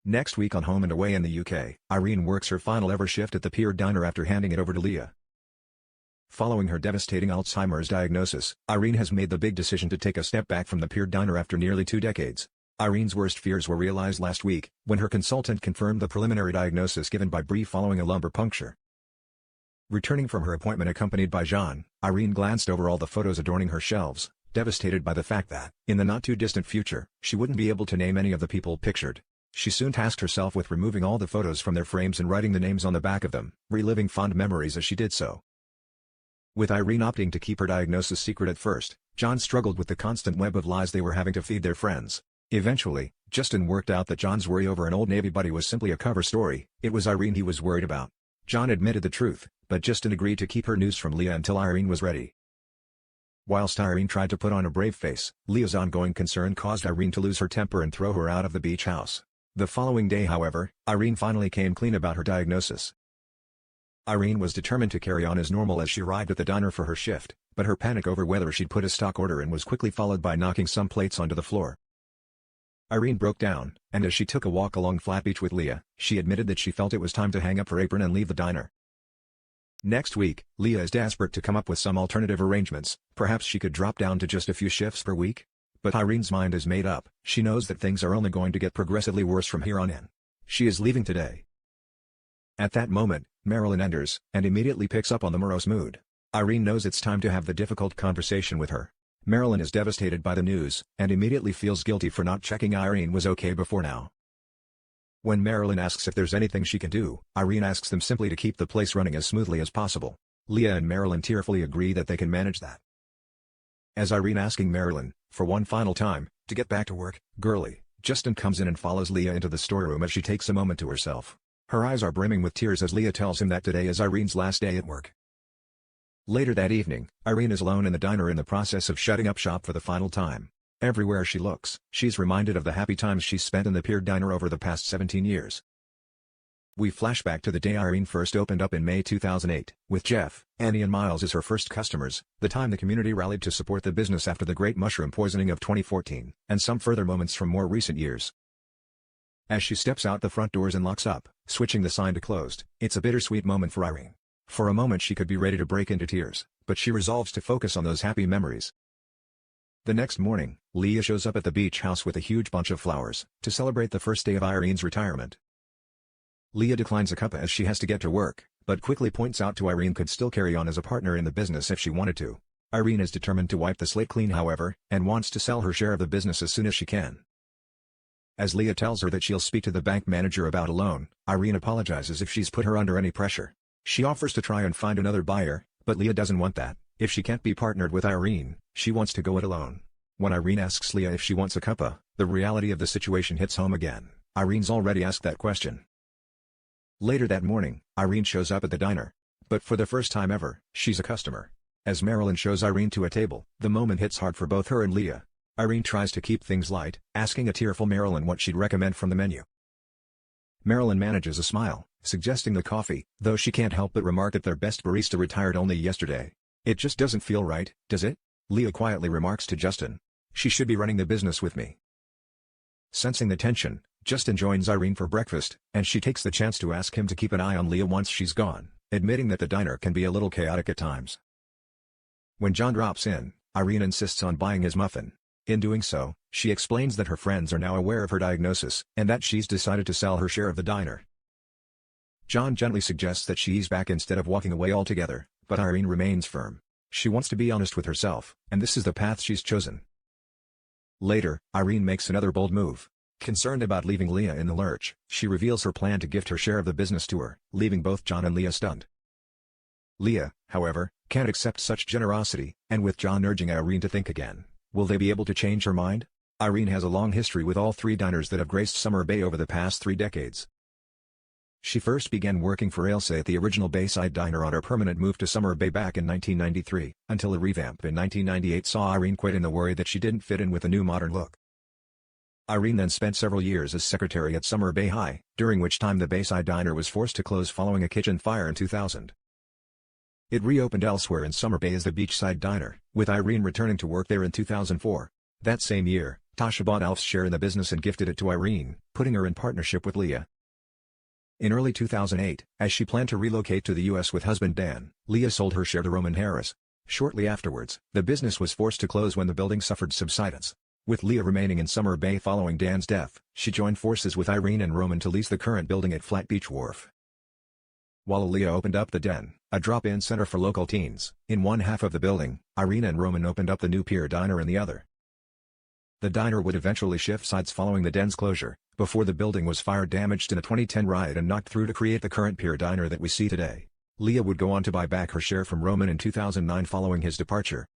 Next week on Home and Away in the UK, Irene works her final ever shift at the Pier Diner after handing it over to Leah. Following her devastating Alzheimer's diagnosis, Irene has made the big decision to take a step back from the Pier Diner after nearly 2 decades. Irene's worst fears were realized last week, when her consultant confirmed the preliminary diagnosis given by Bree following a lumbar puncture. Returning from her appointment accompanied by John, Irene glanced over all the photos adorning her shelves, devastated by the fact that, in the not-too-distant future, she wouldn't be able to name any of the people pictured. She soon tasked herself with removing all the photos from their frames and writing the names on the back of them, reliving fond memories as she did so. With Irene opting to keep her diagnosis secret at first, John struggled with the constant web of lies they were having to feed their friends. Eventually, Justin worked out that John's worry over an old Navy buddy was simply a cover story. It was Irene he was worried about. John admitted the truth, but Justin agreed to keep her news from Leah until Irene was ready. Whilst Irene tried to put on a brave face, Leah's ongoing concern caused Irene to lose her temper and throw her out of the beach house. The following day however, Irene finally came clean about her diagnosis. Irene was determined to carry on as normal as she arrived at the diner for her shift, but her panic over whether she'd put a stock order in was quickly followed by knocking some plates onto the floor. Irene broke down, and as she took a walk along Flat Beach with Leah, she admitted that she felt it was time to hang up her apron and leave the diner. Next week, Leah is desperate to come up with some alternative arrangements. Perhaps she could drop down to just a few shifts per week? But Irene's mind is made up. She knows that things are only going to get progressively worse from here on in. She is leaving today. At that moment, Marilyn enters, and immediately picks up on the morose mood. Irene knows it's time to have the difficult conversation with her. Marilyn is devastated by the news, and immediately feels guilty for not checking Irene was okay before now. When Marilyn asks if there's anything she can do, Irene asks them simply to keep the place running as smoothly as possible. Leah and Marilyn tearfully agree that they can manage that. As Irene asking Marilyn, for one final time, to get back to work, girly, Justin comes in and follows Leah into the storeroom as she takes a moment to herself. Her eyes are brimming with tears as Leah tells him that today is Irene's last day at work. Later that evening, Irene is alone in the diner in the process of shutting up shop for the final time. Everywhere she looks, she's reminded of the happy times she's spent in the Pier Diner over the past 17 years. We flash back to the day Irene first opened up in May 2008, with Jeff, Annie and Miles as her first customers, the time the community rallied to support the business after the Great Mushroom Poisoning of 2014, and some further moments from more recent years. As she steps out the front doors and locks up, switching the sign to closed, it's a bittersweet moment for Irene. For a moment she could be ready to break into tears, but she resolves to focus on those happy memories. The next morning, Leah shows up at the beach house with a huge bunch of flowers, to celebrate the first day of Irene's retirement. Leah declines a cuppa as she has to get to work, but quickly points out to Irene could still carry on as a partner in the business if she wanted to. Irene is determined to wipe the slate clean however, and wants to sell her share of the business as soon as she can. As Leah tells her that she'll speak to the bank manager about a loan, Irene apologizes if she's put her under any pressure. She offers to try and find another buyer, but Leah doesn't want that. If she can't be partnered with Irene, she wants to go it alone. When Irene asks Leah if she wants a cuppa, the reality of the situation hits home again. Irene's already asked that question. Later that morning, Irene shows up at the diner. But for the first time ever, she's a customer. As Marilyn shows Irene to a table, the moment hits hard for both her and Leah. Irene tries to keep things light, asking a tearful Marilyn what she'd recommend from the menu. Marilyn manages a smile, suggesting the coffee, though she can't help but remark that their best barista retired only yesterday. It just doesn't feel right, does it? Leah quietly remarks to Justin. She should be running the business with me. Sensing the tension, Justin joins Irene for breakfast, and she takes the chance to ask him to keep an eye on Leah once she's gone, admitting that the diner can be a little chaotic at times. When John drops in, Irene insists on buying his muffin. In doing so, she explains that her friends are now aware of her diagnosis, and that she's decided to sell her share of the diner. John gently suggests that she ease back instead of walking away altogether, but Irene remains firm. She wants to be honest with herself, and this is the path she's chosen. Later, Irene makes another bold move. Concerned about leaving Leah in the lurch, she reveals her plan to gift her share of the business to her, leaving both John and Leah stunned. Leah, however, can't accept such generosity, and with John urging Irene to think again, will they be able to change her mind? Irene has a long history with all 3 diners that have graced Summer Bay over the past 3 decades. She first began working for Ailsa at the original Bayside Diner on her permanent move to Summer Bay back in 1993, until a revamp in 1998 saw Irene quit in the worry that she didn't fit in with the new modern look. Irene then spent several years as secretary at Summer Bay High, during which time the Bayside Diner was forced to close following a kitchen fire in 2000. It reopened elsewhere in Summer Bay as the Beachside Diner, with Irene returning to work there in 2004. That same year, Tasha bought Alf's share in the business and gifted it to Irene, putting her in partnership with Leah. In early 2008, as she planned to relocate to the U.S. with husband Dan, Leah sold her share to Roman Harris. Shortly afterwards, the business was forced to close when the building suffered subsidence. With Leah remaining in Summer Bay following Dan's death, she joined forces with Irene and Roman to lease the current building at Flat Beach Wharf. While Leah opened up the Den, a drop-in center for local teens, in one half of the building, Irene and Roman opened up the new Pier Diner in the other. The diner would eventually shift sites following the Den's closure, before the building was fire-damaged in a 2010 riot and knocked through to create the current Pier Diner that we see today. Leah would go on to buy back her share from Roman in 2009 following his departure,